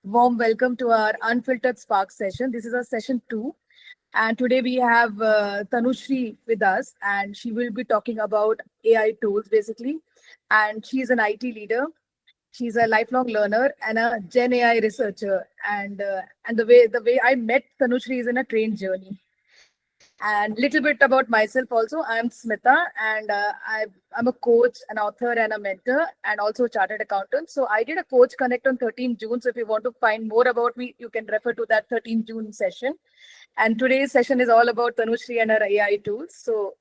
warm welcome to our Unfiltered Sparks session. This is our session 2. And today we have Tanushree with us, and she will be talking about AI tools basically. And she's an IT leader. She's a lifelong learner and a Gen AI researcher. And the way I met Tanushree is in a train journey. And little bit about myself also. I'm Smita, and I'm a coach, an author, and a mentor, and also a chartered accountant. So I did a Coach Connect on 13 June. So if you want to find more about me, you can refer to that 13 June session. And today's session is all about Tanushree and her AI tools. So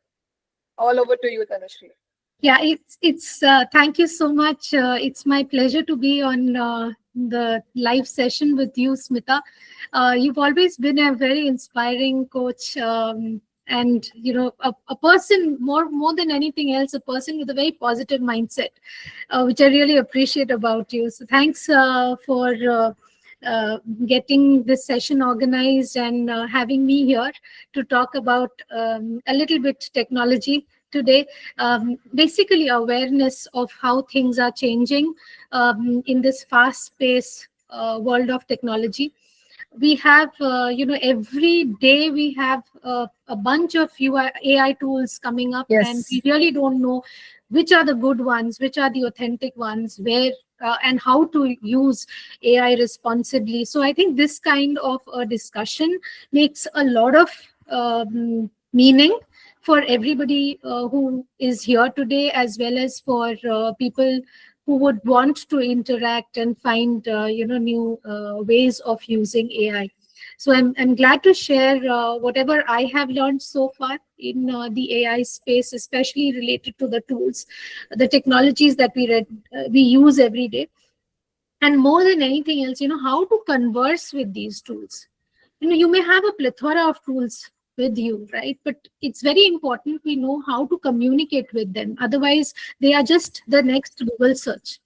all over to you, Tanushree. Yeah, it's thank you so much. It's my pleasure to be on the live session with you, Smita. You've always been a very inspiring coach, and a person more than anything else, a person with a very positive mindset, which I really appreciate about you. So thanks for getting this session organized and having me here to talk about a little bit technology today. Basically awareness of how things are changing in this fast-paced world of technology. We have, every day we have a bunch of AI tools coming up, Yes. and we really don't know which are the good ones, which are the authentic ones, where and how to use AI responsibly. So I think this kind of a discussion makes a lot of meaning for everybody who is here today, as well as for people who would want to interact and find new ways of using AI. So I'm glad to share whatever I have learned so far in the AI space, especially related to the tools, the technologies that we use every day, and more than anything else, how to converse with these tools. You may have a plethora of tools with you, right? But it's very important we know how to communicate with them. Otherwise, they are just the next Google search.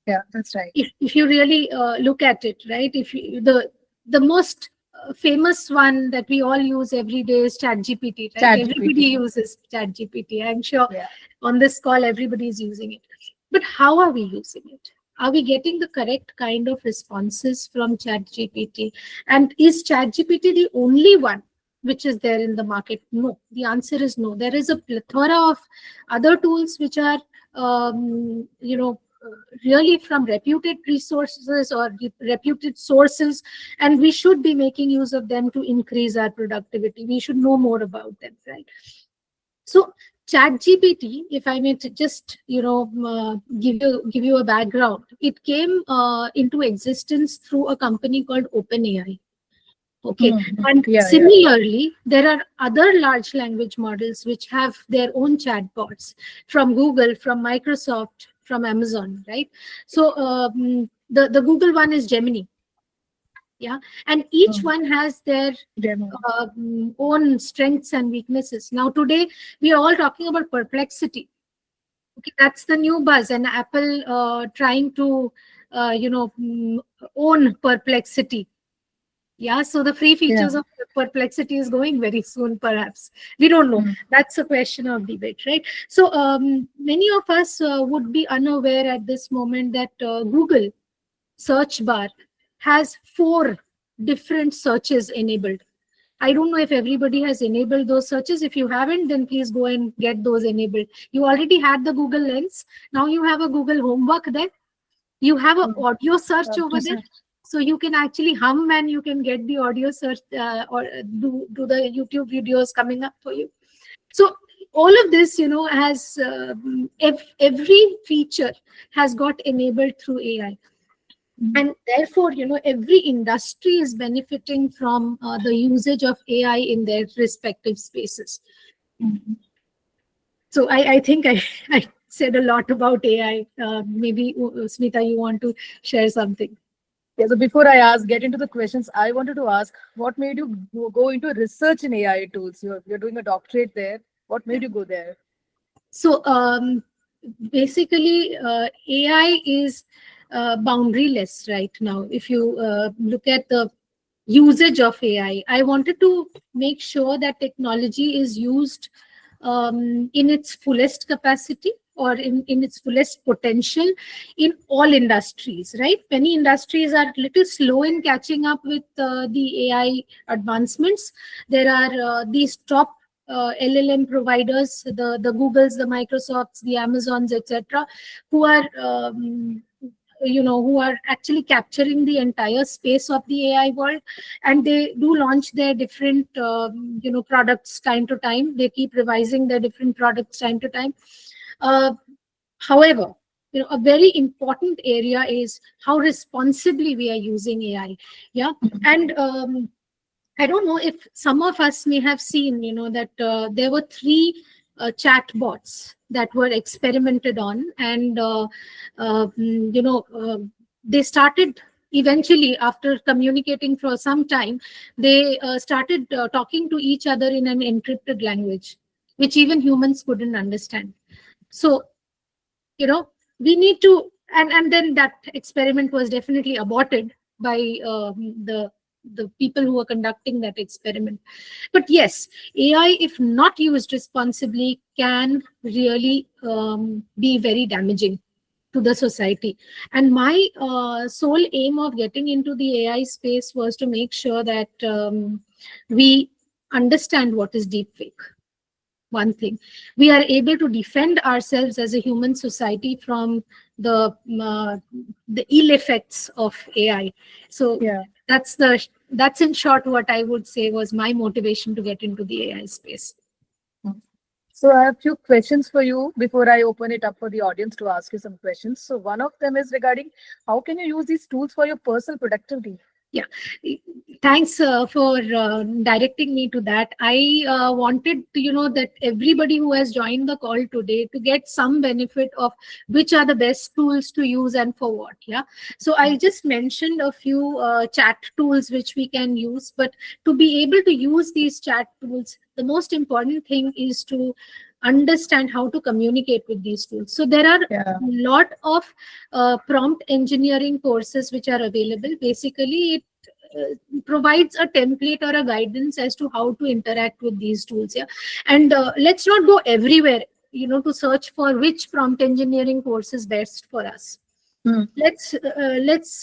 Yeah, that's right. If you really look at it, right? If you, the most famous one that we all use every day is ChatGPT, right? Everybody uses ChatGPT. I'm sure on this call, everybody is using it. But how are we using it? Are we getting the correct kind of responses from ChatGPT? And is ChatGPT the only one which is there in the market? No. The answer is no. There is a plethora of other tools which are, really from reputed resources or reputed sources, and we should be making use of them to increase our productivity. We should know more about them, right? So ChatGPT, if I may just give you a background, it came into existence through a company called OpenAI. Okay, and similarly, there are other large language models which have their own chatbots from Google, from Microsoft, from Amazon, right? So the Google one is Gemini. Yeah, and each one has their own strengths and weaknesses. Now today we are all talking about Perplexity. Okay, that's the new buzz, and Apple trying to own Perplexity. Yeah, so the free features of Perplexity is going very soon, perhaps. We don't know. That's a question of debate, right? So many of us would be unaware at this moment that Google search bar has 4 different searches enabled. I don't know if everybody has enabled those searches. If you haven't, then please go and get those enabled. You already had the Google Lens. Now you have a Google Homework there. You have an audio search over there. So you can actually hum and you can get the audio search or do the YouTube videos coming up for you. So all of this, has every feature has got enabled through AI. And therefore, every industry is benefiting from the usage of AI in their respective spaces. So I think I said a lot about AI. Maybe, Smita, you want to share something? Yeah, so before I get into the questions, I wanted to ask, what made you go into research in AI tools? You're doing a doctorate there. What made you go there? So basically, AI is boundaryless right now. If you look at the usage of AI, I wanted to make sure that technology is used in its fullest capacity or in its fullest potential in all industries, right? Many industries are little slow in catching up with the AI advancements. There are these top LLM providers, the Googles, the Microsofts, the Amazons, etc., who are who are actually capturing the entire space of the AI world, and they do launch their different products time to time. They keep revising their different products time to time. However, a very important area is how responsibly we are using AI. Yeah, and I don't know if some of us may have seen, that there were three chat bots that were experimented on, and they started eventually, after communicating for some time, they started talking to each other in an encrypted language, which even humans couldn't understand. So, we need to, and then that experiment was definitely aborted by the people who are conducting that experiment. But yes, AI, if not used responsibly, can really be very damaging to the society. And my sole aim of getting into the AI space was to make sure that we understand what is deepfake. One thing, we are able to defend ourselves as a human society from the ill effects of AI. So Yeah. that's in short what I would say was my motivation to get into the AI space. So I have a few questions for you before I open it up for the audience to ask you some questions. So one of them is regarding how can you use these tools for your personal productivity? Yeah, thanks for directing me to that. I wanted to, that everybody who has joined the call today to get some benefit of which are the best tools to use and for what. Yeah. So I just mentioned a few chat tools which we can use, but to be able to use these chat tools, the most important thing is to understand how to communicate with these tools. So there are a lot of prompt engineering courses which are available. Basically, it provides a template or a guidance as to how to interact with these tools. Yeah, and let's not go everywhere, to search for which prompt engineering course is best for us. Let's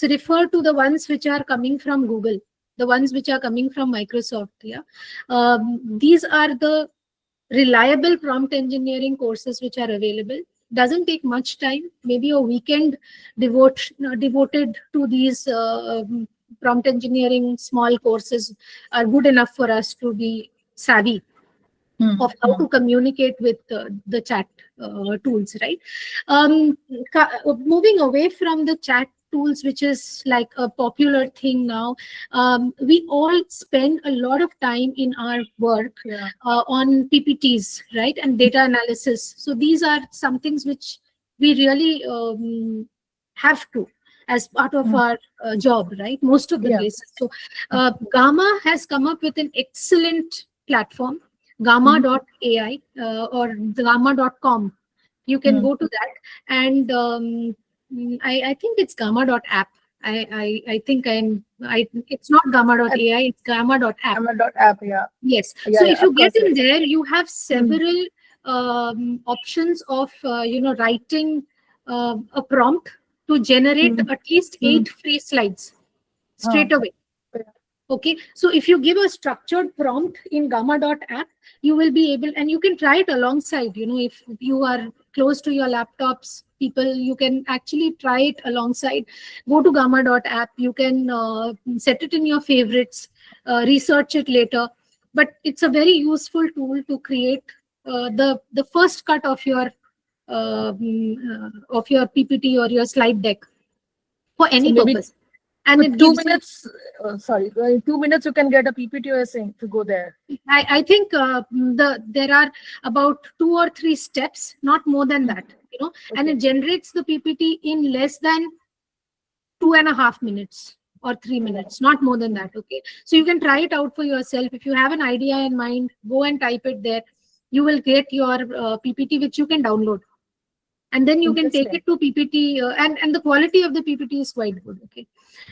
refer to the ones which are coming from Google, the ones which are coming from Microsoft. Yeah, these are the reliable prompt engineering courses which are available. Doesn't take much time. Maybe a weekend devoted to these prompt engineering small courses are good enough for us to be savvy of how to communicate with the chat tools, right? Moving away from the chat tools, which is like a popular thing now, we all spend a lot of time in our work on PPTs, right, and data analysis. So these are some things which we really have to as part of our job, right, most of the places. So Gamma has come up with an excellent platform, gamma.ai or gamma.com. You can go to that, and I think it's gamma.app. I think it's not gamma.ai, it's gamma.app. Gamma.app, yeah. Yes. So if you get in there, you have several options of writing a prompt to generate at least 8 free slides straight away. Okay, so if you give a structured prompt in gamma.app, you will be able, and you can try it alongside, if you are close to your laptops, you can actually try it alongside. Go to gamma.app, you can set it in your favorites, research it later, but it's a very useful tool to create the first cut of your PPT or your slide deck for any purpose. And in 2 minutes, 2 minutes you can get a PPT, you're saying, to go there. I think there are about 2 or 3 steps, not more than that, and it generates the PPT in less than 2.5 minutes or 3 minutes, not more than that. Okay, so you can try it out for yourself. If you have an idea in mind, go and type it there. You will get your PPT, which you can download. And then you can take it to PPT, and the quality of the PPT is quite good. Okay.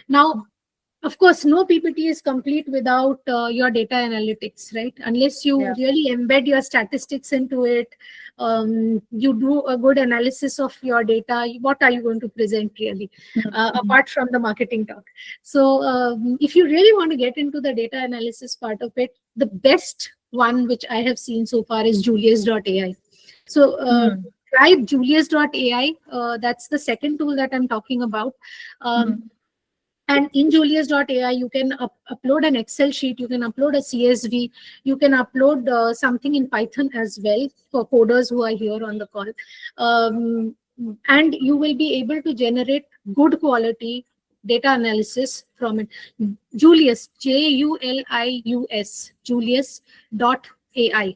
Now, Of course, no PPT is complete without your data analytics, right? Unless you really embed your statistics into it, you do a good analysis of your data. What are you going to present really, apart from the marketing talk? So if you really want to get into the data analysis part of it, the best one which I have seen so far is Julius.ai. So try Julius.ai. That's the second tool that I'm talking about. And in Julius.ai, you can upload an Excel sheet, you can upload a CSV, you can upload something in Python as well for coders who are here on the call. And you will be able to generate good quality data analysis from it. Julius, Julius, Julius.ai.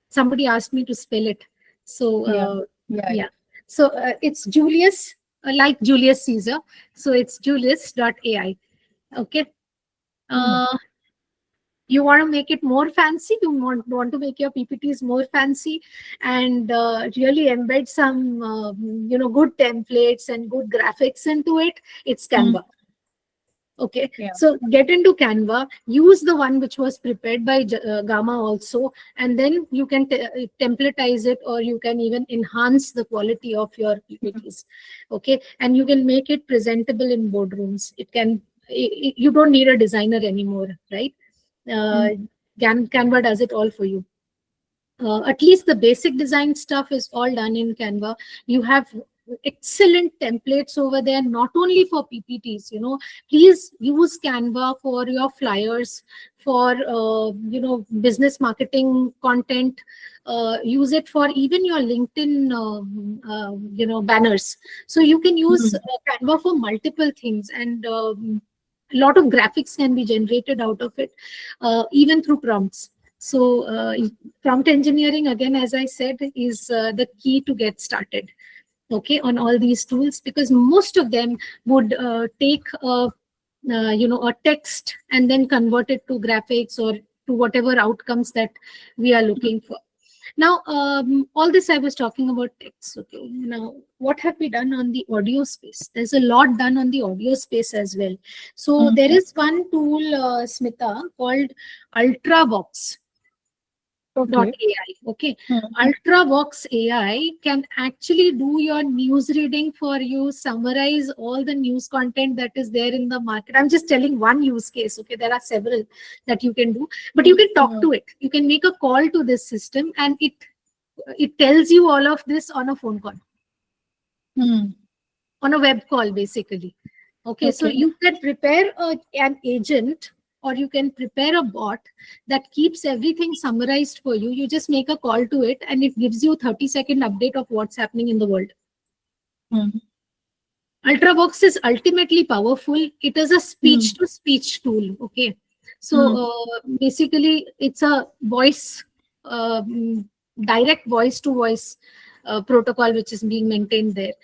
Somebody asked me to spell it. So, yeah. So it's Julius, like Julius Caesar. So it's Julius.ai. Okay. You want to make it more fancy, you want to make your PPTs more fancy and really embed some good templates and good graphics into it, it's Canva. Okay, so get into Canva, use the one which was prepared by Gamma also, and then you can templatize it, or you can even enhance the quality of your PPTs. Okay, and you can make it presentable in boardrooms. You don't need a designer anymore, right? Canva does it all for you. At least the basic design stuff is all done in Canva. You have excellent templates over there, not only for PPTs. Please use Canva for your flyers, for business marketing content. Use it for even your LinkedIn banners. So you can use Canva for multiple things, and a lot of graphics can be generated out of it, even through prompts. So prompt engineering, again, as I said, is the key to get started, okay, on all these tools, because most of them would take a text and then convert it to graphics or to whatever outcomes that we are looking for. Now, all this I was talking about text. Okay, now what have we done on the audio space? There's a lot done on the audio space as well. So there is one tool, Smita, called UltraVox. Okay. UltraVox AI can actually do your news reading for you, summarize all the news content that is there in the market. I'm just telling one use case. Okay, there are several that you can do, but you can talk to it. You can make a call to this system, and it tells you all of this on a phone call, on a web call, basically. Okay, so you can prepare an agent, or you can prepare a bot that keeps everything summarized for you. You just make a call to it, and it gives you a 30-second update of what's happening in the world. UltraVox is ultimately powerful. It is a speech-to-speech tool. Okay, so basically, it's a voice, direct voice-to-voice protocol which is being maintained there.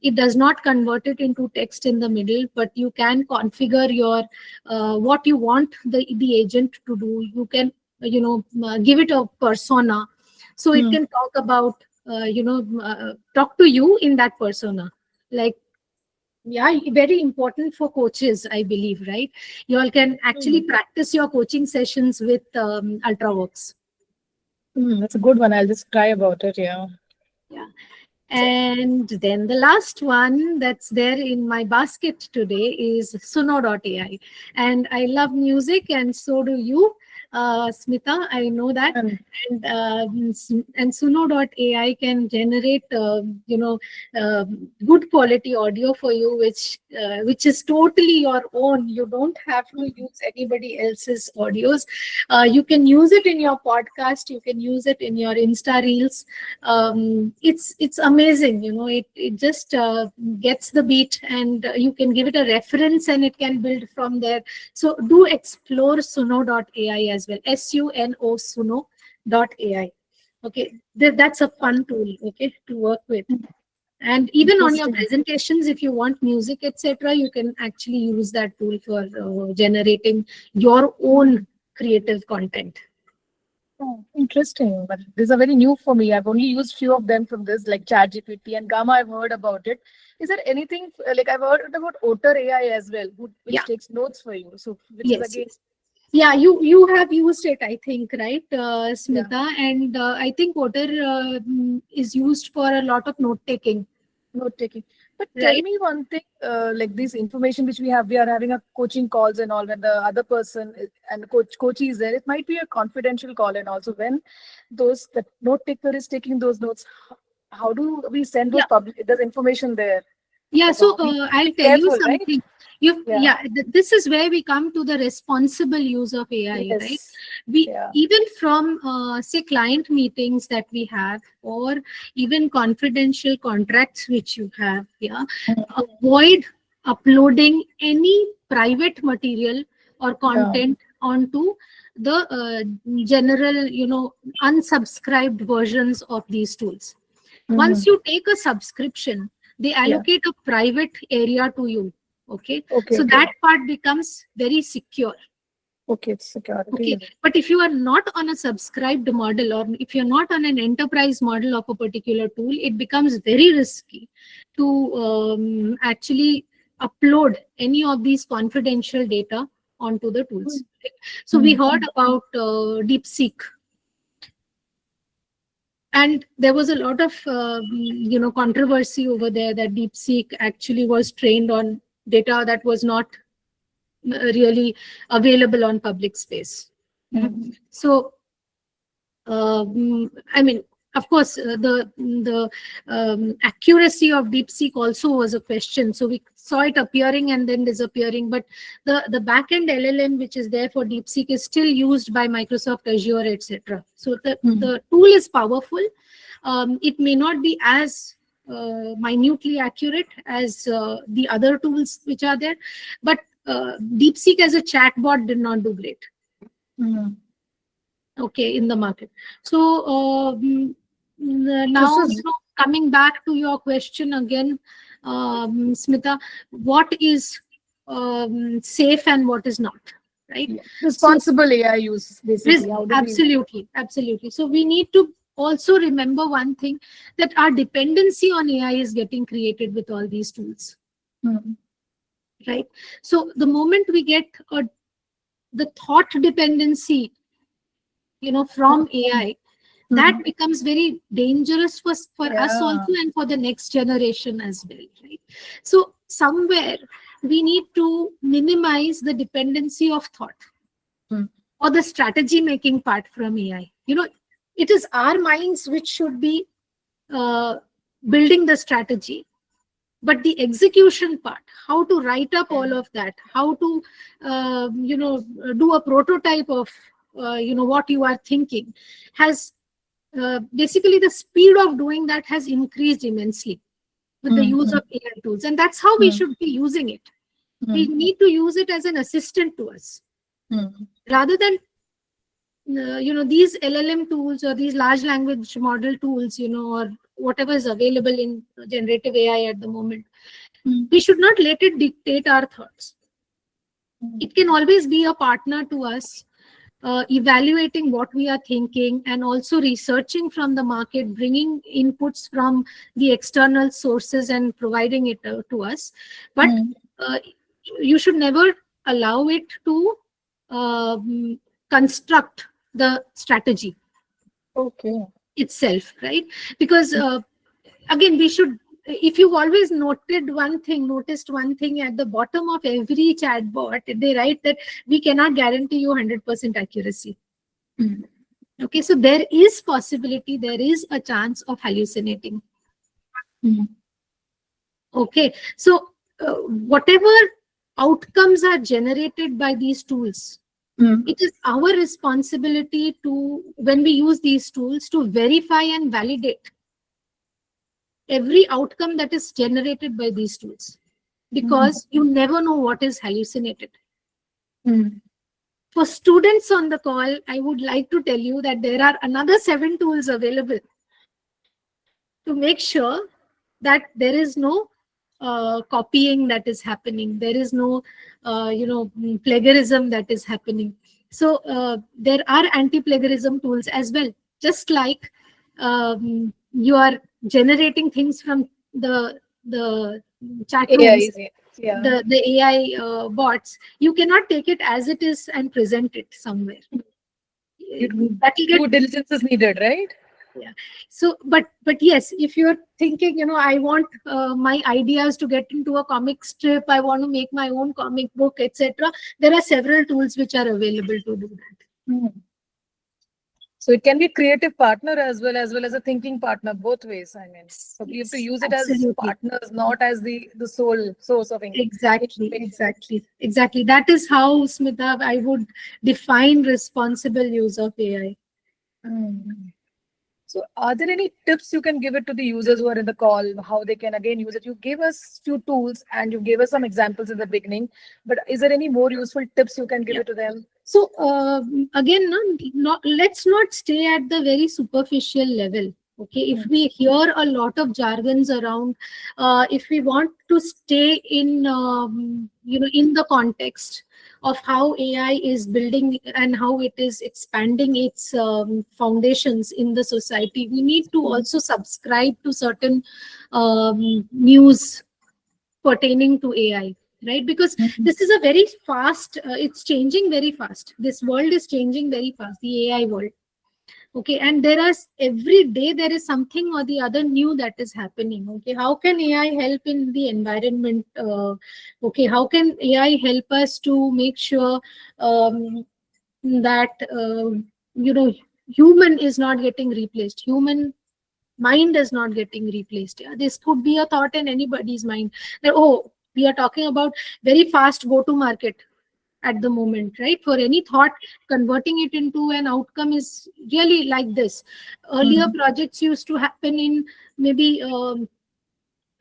It does not convert it into text in the middle, but you can configure your what you want the agent to do. You can give it a persona, so it can talk about talk to you in that persona. Like, yeah, very important for coaches, I believe, right? You all can actually practice your coaching sessions with UltraVox. That's a good one. I'll just try about it. Yeah. And then the last one that's there in my basket today is Suno.ai. And I love music, and so do you, Smita. I know that. And Suno.ai can generate good quality audio for you, which is totally your own. You don't have to use anybody else's audios. You can use it in your podcast. You can use it in your Insta Reels. It's amazing. It just gets the beat, and you can give it a reference, and it can build from there. So do explore Suno.ai as well. SUNO Suno.ai. Okay, that's a fun tool, okay, to work with. And even on your presentations, if you want music, etc., you can actually use that tool for generating your own creative content. Oh, interesting, but these are very new for me. I've only used few of them from this, like ChatGPT and Gamma. I've heard about it. Is there anything like I've heard about Otter AI as well, which Yeah. takes notes for you? So which is Yes. again, Yes. Yeah, you have used it, I think, right, yeah, Smita, and I think Otter is used for a lot of note taking, note taking. But tell right? me one thing, like this information which we are having a coaching calls and all. When the other person and coachee is there, it might be a confidential call, and also when the note taker is taking those notes, how do we send those Yeah. public the information there? Yeah, Like, so we I'll be tell you careful, right? something. You Yeah. Yeah, this is where we come to the responsible use of AI, right? Yes. We Yeah. even from say client meetings that we have, or even confidential contracts which you have, yeah, avoid uploading any private material or Yeah. content onto the general, unsubscribed versions of these tools. Once Mhm. you take a subscription, they Yeah. allocate a private area to you. Okay, Okay. so Okay. that part becomes very secure. Okay. It's security. Okay, Is it? but if you are not on a subscribed model, or if you're not on an enterprise model of a particular tool, it becomes very risky to actually upload any of these confidential data onto the tools. So we Mhm. heard about DeepSeek, and there was a lot of controversy over there that DeepSeek actually was trained on data that was not really available on public space. Mhm. So I mean, of course, the accuracy of DeepSeek also was a question. So we saw it appearing and then disappearing. But the backend LLM which is there for DeepSeek is still used by Microsoft Azure, etc. So Mhm. the tool is powerful. It may not be as minutely accurate as the other tools which are there, but DeepSeek as a chatbot did not do great. Mhm. Okay, in the market. So This now, is coming back to your question again, Smita, what is safe and what is not, right? yeah. So Responsible AI use basically. How do we? absolutely. So we need to also remember one thing, that our dependency on AI is getting created with all these tools, Mhm. right? So the moment we get the thought dependency, from AI, that Mhm. becomes very dangerous for us Yeah. also, and for the next generation as well, right? So somewhere we need to minimize the dependency of thought, Mhm. or the strategy making part from AI. It is our minds which should be uh, building the strategy, but the execution part, how to write up all of that, how to do a prototype of what you are thinking, has basically the speed of doing that has increased immensely with the use Mhm. of AI tools, and that's how we Mhm. should be using it. We Mhm. need to use it as an assistant to us, Mhm. rather than these LLM tools or these large language model tools, or whatever is available in generative AI at the moment. Mhm. We should not let it dictate our thoughts. Mhm. It can always be a partner to us, evaluating what we are thinking, and also researching from the market, bringing inputs from the external sources and providing it to us. But Mhm. uh, you should never allow it to construct the strategy Okay. itself, right? Because again, we should, if you've always noticed one thing at the bottom of every chatbot, they write that we cannot guarantee you 100% accuracy. Mhm. Okay, so there is possibility, there is a chance of hallucinating. Mhm. Okay, so whatever outcomes are generated by these tools, Mhm. it is our responsibility to, when we use these tools, to verify and validate every outcome that is generated by these tools, Mhm. because you never know what is hallucinated. Mhm. For students on the call, I would like to tell you that there are another 7 tools available to make sure that there is no copying that is happening, there is no plagiarism that is happening. So there are anti-plagiarism tools as well. Just like you are generating things from the chat rooms, AI, yeah. the AI bots, you cannot take it as it is and present it somewhere. That will get Due diligence is needed, right? yeah. So but yes, if you're thinking, I want my ideas to get into a comic strip, I want to make my own comic book, etc., there are several tools which are available to do that. So it can be a creative partner as well as a thinking partner, both ways. I mean, so we have to Yes, use it as absolutely. partners, not as the sole source of Exactly. That is how, Smita, I would define responsible use of AI. So are there any tips you can give it to the users who are in the call, how they can again use it? You gave us few tools and you gave us some examples in the beginning, but is there any more useful tips you can give Yeah. it to them? So again, let's not stay at the very superficial level. Okay, if we hear a lot of jargons around, if we want to stay in in the context of how AI is building and how it is expanding its foundations in the society, we need to also subscribe to certain news pertaining to AI, right? Because this is a very fast, it's changing very fast. This world is changing very fast, the AI world. Okay, and every day there is something or the other new that is happening. Okay, how can AI help in the environment? Okay, how can AI help us to make sure that human is not getting replaced? Human mind is not getting replaced. Yeah, this could be a thought in anybody's mind that, oh, we are talking about very fast go to market at the moment, right? For any thought, converting it into an outcome is really like this. Earlier projects used to happen in maybe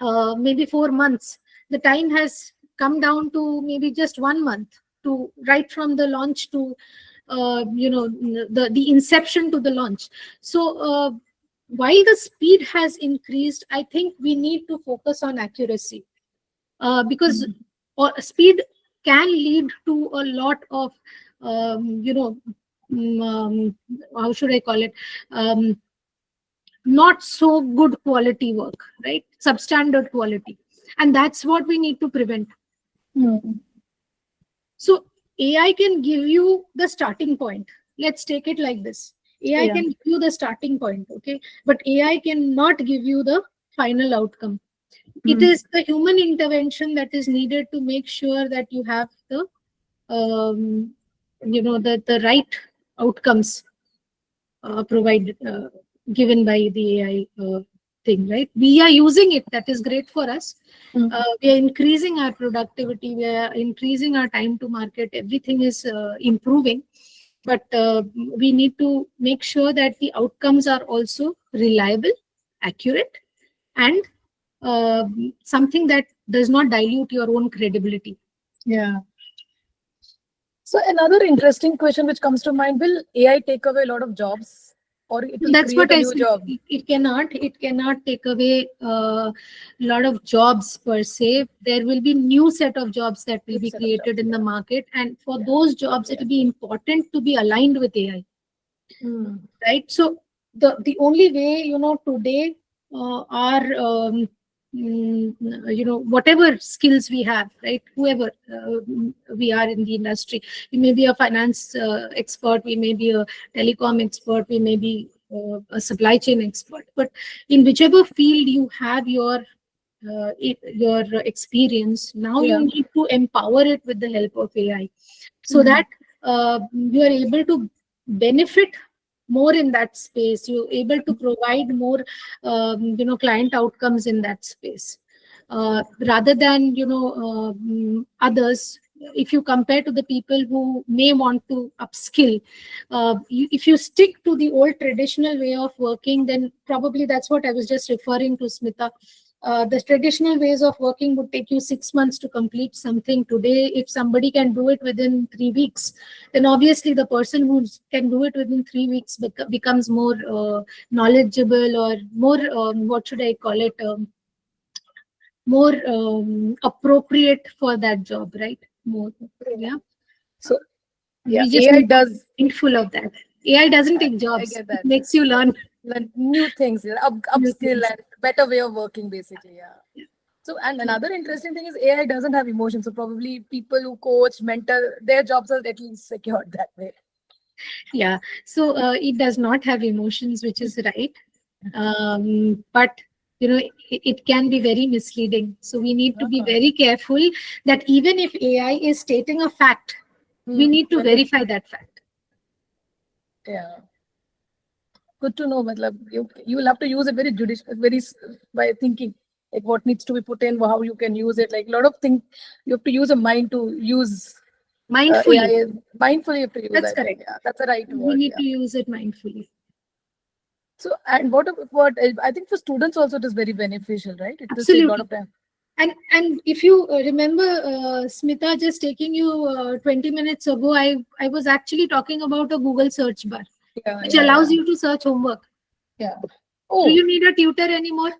4 months. The time has come down to maybe just 1 month, to right from the launch to the inception to the launch. So while the speed has increased, I think we need to focus on accuracy, because speed can lead to a lot of um, you know how should I call it, not so good quality work, right? Substandard quality, and that's what we need to prevent. So AI can give you the starting point. Let's take it like this. AI can give you the starting point, okay, but AI cannot give you the final outcome. It is the human intervention that is needed to make sure that you have the the right outcomes provided, given by the AI thing, right? We are using it, that is great for us. We are increasing our productivity, we are increasing our time to market, everything is improving, but we need to make sure that the outcomes are also reliable, accurate, and something that does not dilute your own credibility. Yeah. So another interesting question which comes to mind, will AI take away a lot of jobs, or it will That's create what a I new said. job? It cannot take away a lot of jobs per se. There will be new set of jobs that will be created in the market, and for those jobs, it will be important to be aligned with AI. Right. So the only way, today, our whatever skills we have, right? Whoever we are in the industry, we may be a finance expert, we may be a telecom expert, we may be a supply chain expert, but in whichever field you have your experience, now you need to empower it with the help of AI, so that you are able to benefit more in that space, you're able to provide more client outcomes in that space, rather than others. If you compare to the people who may want to upskill, if you stick to the old traditional way of working, then probably that's what I was just referring to, Smita. The traditional ways of working would take you 6 months to complete something. Today, if somebody can do it within 3 weeks, then obviously the person who can do it within 3 weeks becomes more knowledgeable, or more, what should I call it, more appropriate for that job, right? More, yeah. So Yeah, We just AI need to does. be mindful of that. AI doesn't take I jobs. get It that. makes you learn Learn new things, new upskill things. and better way of working, basically. Yeah. So, and another interesting thing is AI doesn't have emotions. So probably people who coach, mentor, their jobs are at least secured that way. Yeah. So it does not have emotions, which is right. But it can be very misleading. So we need to be Uh-huh. very careful that even if AI is stating a fact, we need to When it, verify that fact. yeah, good to know. Matlab, you will have to use it very by thinking like what needs to be put in, how you can use it. Like a lot of things, you have to use a mind to use Mindfully. AI. Mindfully, you have to use. That's I think. correct. Yeah, that's the right We word. need Yeah. to use it mindfully. So, and what I think for students also it is very beneficial, right? It will save a lot Absolutely. of time. And if you remember, Smita, just taking you 20 minutes ago, I was actually talking about a Google search bar, Yeah, which yeah, allows yeah, you to search homework. yeah. Do Oh, you need a tutor anymore?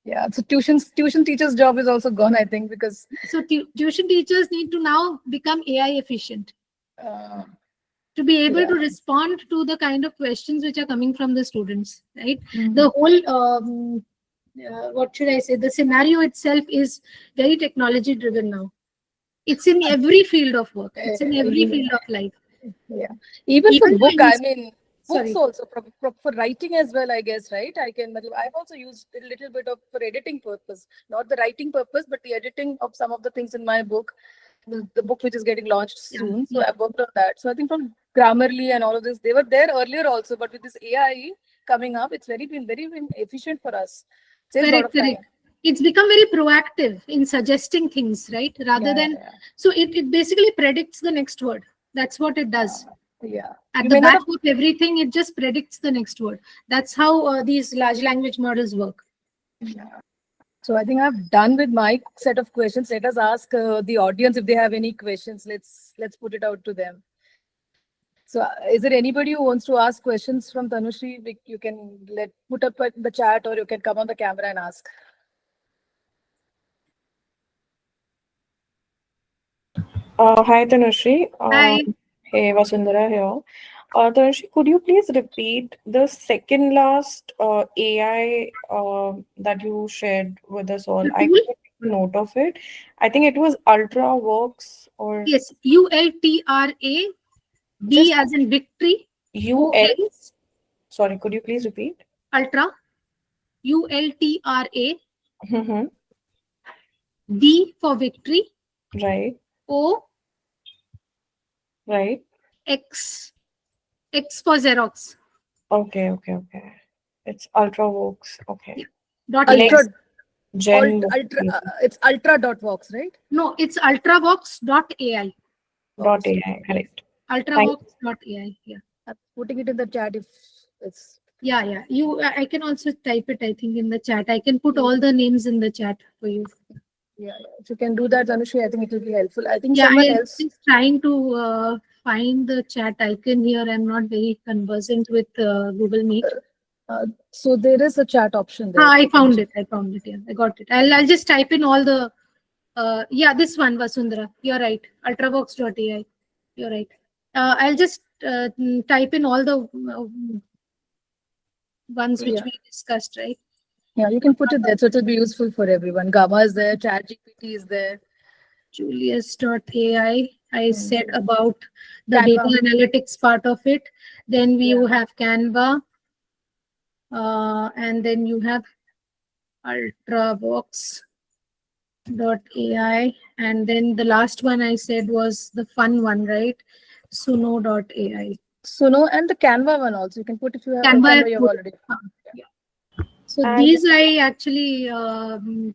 yeah. So tuition teacher's job is also gone, I think, because So tuition teachers need to now become AI efficient uh, to be able yeah. to respond to the kind of questions which are coming from the students, right? Mm. The whole, what should I say, the scenario itself is very technology driven now. It's in every field of work. It's in every Yeah, field of life. yeah. Even for Even the book, I mean, books sorry, also for writing as well, I guess, right? I've also used a little bit of for editing purpose, not the writing purpose, but the editing of some of the things in my book, the book which is getting launched yeah, soon. So yeah, I've worked on that. So I think from Grammarly and all of this, they were there earlier also, but with this AI coming up, it's been efficient for us. Saves a lot correct, of time. correct. It's become very proactive in suggesting things, right? Rather Yeah, than, yeah, so it basically predicts the next word. That's what it does. yeah. At You the may not back have. of everything, it just predicts the next word. That's how these large language models work. Yeah. So I think I've done with my set of questions. Let us ask the audience if they have any questions. Let's put it out to them. So is there anybody who wants to ask questions from Tanushree? You can put up in the chat, or you can come on the camera and ask. Hi Tanushree. Hi. Hey Vasundhara here. Tanushree, could you please repeat the second last AI that you shared with us all? The I tool? couldn't take a note of it. I think it was Ultra Works or Yes. ULTRA. B just as in victory. UL. OL. Sorry, could you please repeat? Ultra. ULTRA. Mm-hmm. V for victory. Right, O right. X. X for Xerox. Okay. It's Ultra Works. Okay. Yeah. Dot AI. Ultra, Next gen. ultra. It's ultra.vox, right? No, it's ultravox.ai. Dot Vox. AI. Correct. Thank Ultravox.ai. Yeah. I'm putting it in the chat if it's. Yeah, yeah. I can also type it, I think, in the chat. I can put all the names in the chat for you. Yeah, yeah. If you can do that, Tanushree, I think it will be helpful. I think Yeah, someone I'm else. just trying to find the chat icon here. I'm not very conversant with Google Meet. So there is a chat option there. Ah, I found it. I found it. Yeah, I got it. I'll just type in all the. Yeah, this one, Vasundhara. You're right. Ultravox.ai. You're right. I'll just type in all the ones which Yeah. we discussed, right? Yeah, you can put it there. So it'll be useful for everyone. Gamma is there, chat GPT is there. Julius.ai. I said Mhm. about the data Canva. analytics part of it. Then Yeah. you have Canva, and then you have ultravox.ai, and then the last one I said was the fun one, right? Suno.ai. Suno and the Canva one also. You can put if you have Canva, Canva you have already. yeah. So and these I actually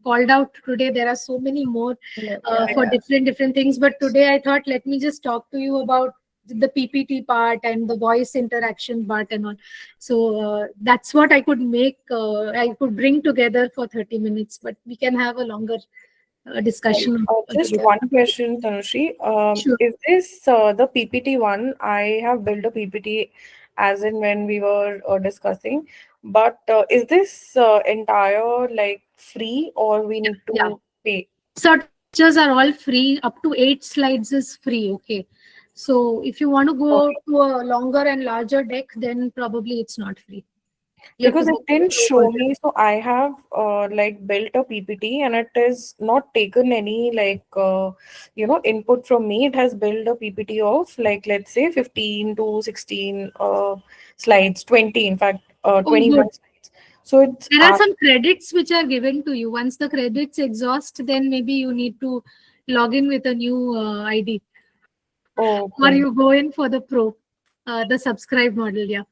called out today. There are so many more Yeah, for yeah. different things, but today I thought let me just talk to you about the PPT part and the voice interaction part and all. So that's what I could make. I could bring together for 30 minutes, but we can have a longer discussion just later. one question, Tanushree. Sure. Is this the PPT one? I have built a PPT as in when we were discussing, but is this entire like free or we need Yeah. to pay? Searches are all free. Up to 8 slides is free. Okay. So if you want to go to a longer and larger deck, then probably it's not free. You have to Because it go for the didn't pro show version. me, so I have like built a PPT and it is not taken any like input from me. It has built a PPT of like, let's say 15 to 16 slides, 20 in fact, Oh, 21 good. slides. So it's There are some credits which are given to you. Once the credits exhaust, then maybe you need to log in with a new ID, or okay. you go in for the pro, the subscribe model. Yeah,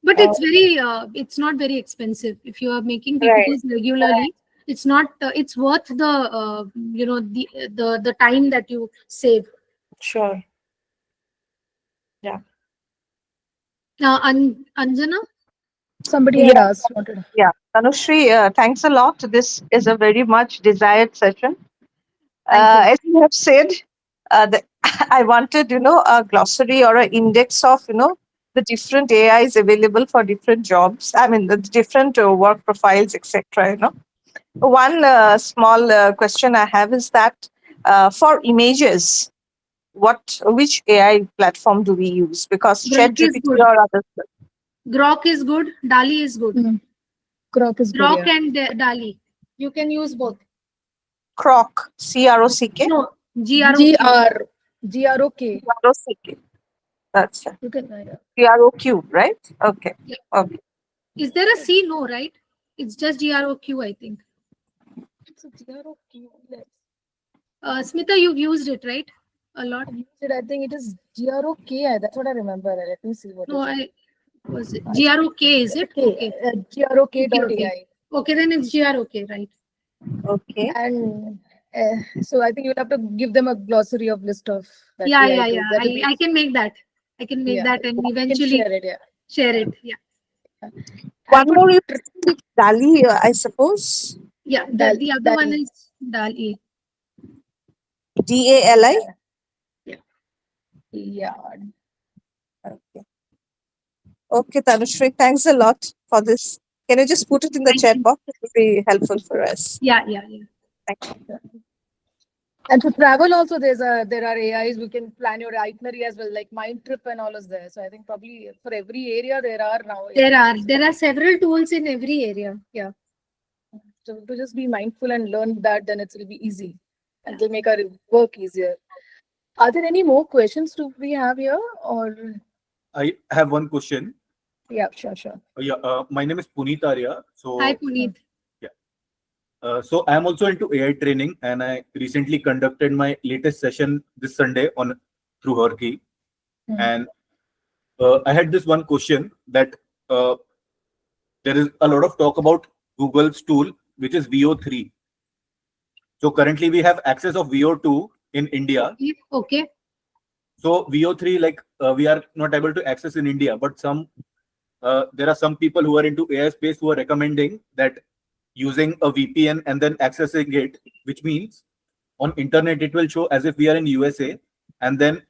but Uh, it's not very expensive. If you are making right, PPTs regularly, it's not. It's worth the the time that you save. sure. Yeah. Anjana, Somebody had Yeah, asked. Wanted. yeah. Tanushree, thanks a lot. This is a very much desired session. thank you. As you have said, I wanted, a glossary or an index of, the different AIs available for different jobs. I mean, the different work profiles, etc. One small question I have is that for images, which AI platform do we use? Because Grok is ChatGPT good. or others. Grok is good. Dali is good. Mm. Crop is good, Grok yeah. and Dali. You can use both. Croc, CROCK. No, GROQ. GROK. CROCK. That's You can, CROQ, right? Okay. Yeah. Okay. Is there a C? No, right? It's just GROQ, I think. It's a GROK. Yes. Smita, you've used it, right? A lot. I've used it. I think it is GROK. That's what I remember. Let me see what No, is it. was it I think GROK? Is it? okay, Okay. Okay. GROK.ai. Okay, then it's GROK, right? Okay. And so I think you'll have to give them a glossary of list of that Yeah, AI yeah, tools. yeah. That will be, I can make that. I can make yeah, that and you can eventually share it, yeah. share it. Yeah. And One for more you mentioned, Dali, I suppose. Yeah. The other one Dali. is Dali. DALI. Yeah. Yeah. Okay. Okay, Tanushree, thanks a lot for this. Can you just put it in the Thank chat you. box? It will be helpful for us. Yeah. Thank you. And for travel also, there are AIs. We can plan your itinerary as well, like Mind Trip and all is there. So I think probably for every area there are now AIs. There are several tools in every area. Yeah. So to just be mindful and learn that, then it will be easy, and it'll make our work easier. Are there any more questions do we have here, or I have one question. yeah, sure. My name is Puneet Arya. Hi, So, Puneet. yeah. So I am also into AI training, and I recently conducted my latest session this Sunday on through HerKey. Hmm. And I had this one question that there is a lot of talk about Google's tool, which is VO3. So currently we have access of VO2 in India. Okay. So VO3, like we are not able to access in India, but there are some people who are into AI space who are recommending that using a VPN and then accessing it, which means on internet it will show as if we are in USA, and then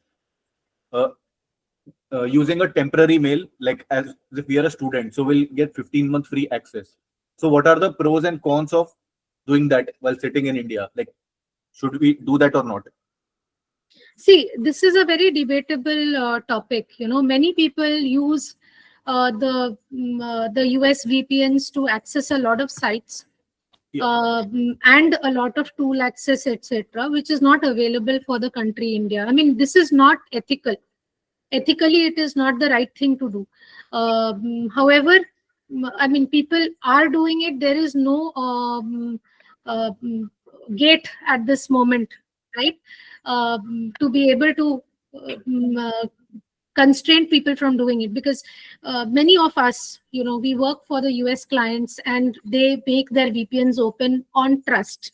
uh, using a temporary mail like as if we are a student, so we'll get 15-month free access. So what are the pros and cons of doing that while sitting in India? Like, should we do that or not? See, this is a very debatable topic. You know, many people use the US VPNs to access a lot of sites, Yeah. and a lot of tool access, etc., which is not available for the country India. I mean, this is not ethical. Ethically, it is not the right thing to do. However, I mean, people are doing it. There is no uh, mm, gate at this moment, right? To be able to constrain people from doing it, because many of us, you know, we work for the US clients and they make their VPNs open on trust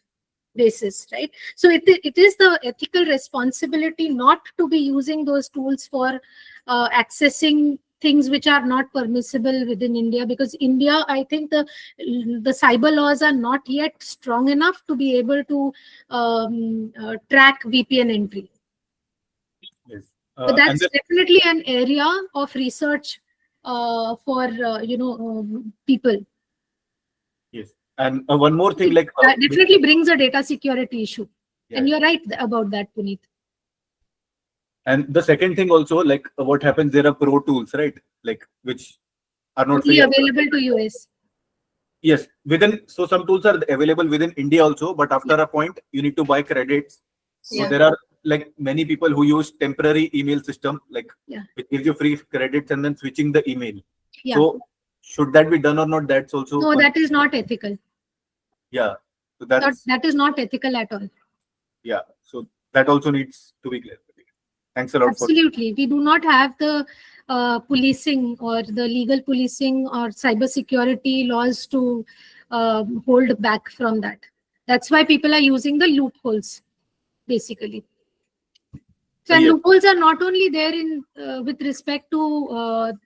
basis, right? So it is the ethical responsibility not to be using those tools for accessing things which are not permissible within India, because India, I think the cyber laws are not yet strong enough to be able to track VPN entry. Yes. But And that's then, definitely an area of research for people. yes. And one more thing, like That definitely brings a data security issue. yeah, And you're right about that, Puneet. And the second thing also, like what happens, there are pro tools, right? Like which are not Only free. available to US. Yes, within, so some tools are available within India also, but after a point you need to buy credits. So Yeah. there are like many people who use temporary email system, like Yeah. it gives you free credits and then switching the email. Yeah. So should that be done or not? That's also No, that is not ethical. yeah. So that's That is not ethical at all. yeah. So that also needs to be clarified. Thanks a lot for Absolutely. We do not have the policing or the legal policing or cyber security laws to hold back from that. That's why people are using the loopholes, basically. So, and Yes. loopholes are not only there in with respect to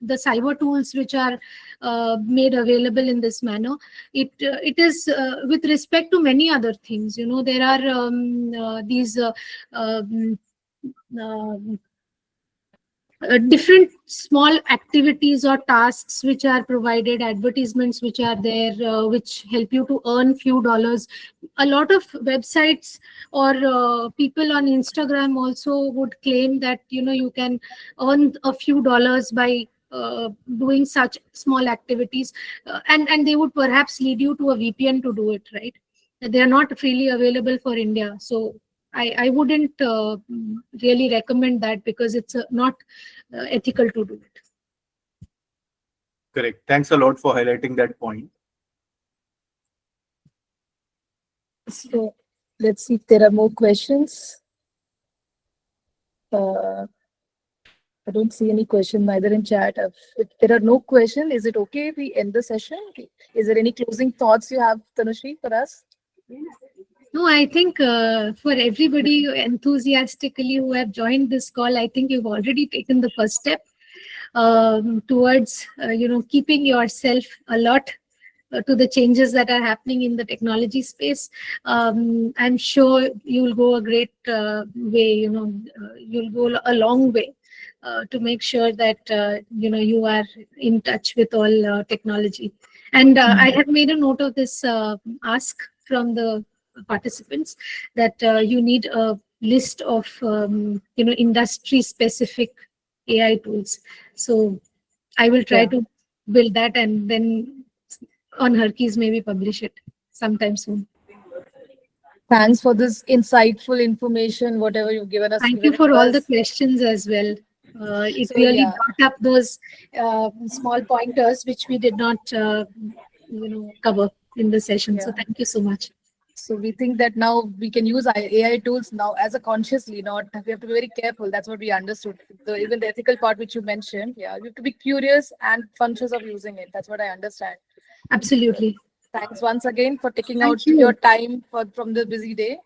the cyber tools which are made available in this manner. It is with respect to many other things. You know, there are these um, different small activities or tasks which are provided, advertisements which are there, which help you to earn few dollars. A lot of websites or people on Instagram also would claim that, you know, you can earn a few dollars by doing such small activities, and they would perhaps lead you to a VPN to do it, right? They are not freely available for India, so I wouldn't really recommend that, because it's not ethical to do it. correct. Thanks a lot for highlighting that point. So let's see if there are more questions. I don't see any question neither in chat. If there are no questions, is it okay if we end the session? Is there any closing thoughts you have, Tanushree, for us? No, I think for everybody enthusiastically who have joined this call, I think you've already taken the first step towards keeping yourself alert to the changes that are happening in the technology space. I'm sure you'll go a great way. You'll go a long way to make sure that you are in touch with all technology. And I have made a note of this ask from the participants that you need a list of industry specific AI tools. So I will try to build that, and then on HerKeys maybe publish it sometime soon. Thanks for this insightful information, whatever you've given us. Thank you for all the questions as well. It So, really yeah. brought up those small pointers which we did not cover in the session. So Yeah. thank you so much. So we think that now we can use AI tools now as a consciously, not we have to be very careful. That's what we understood. Even the ethical part which you mentioned, yeah, we have to be curious and conscious of using it. That's what I understand. Absolutely. Thanks once again for taking Thank out you. your time from the busy day.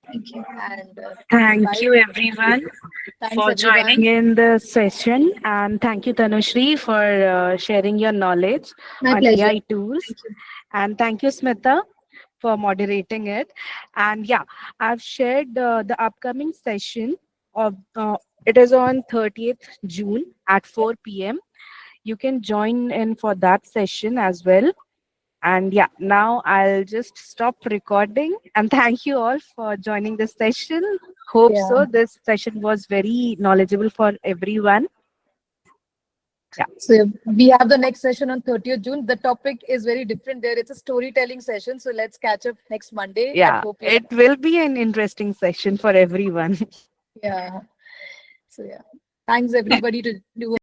Thank you. And Thank bye. you, everyone, Thanks, for everyone. joining in the session. And thank you, Tanushree, for sharing your knowledge My on pleasure. AI tools. Thank you. And thank you, Smita, for moderating it. And yeah, I've shared the upcoming session of it is on 30th June at 4 p.m. You can join in for that session as well. And yeah, now I'll just stop recording. And thank you all for joining this session. Hope so. This session was very knowledgeable for everyone. Yeah. So we have the next session on 30th June. The topic is very different there. It's a storytelling session. So let's catch up next Monday Yeah, at 4 p.m. it will be an interesting session for everyone. Yeah. So yeah. Thanks everybody to do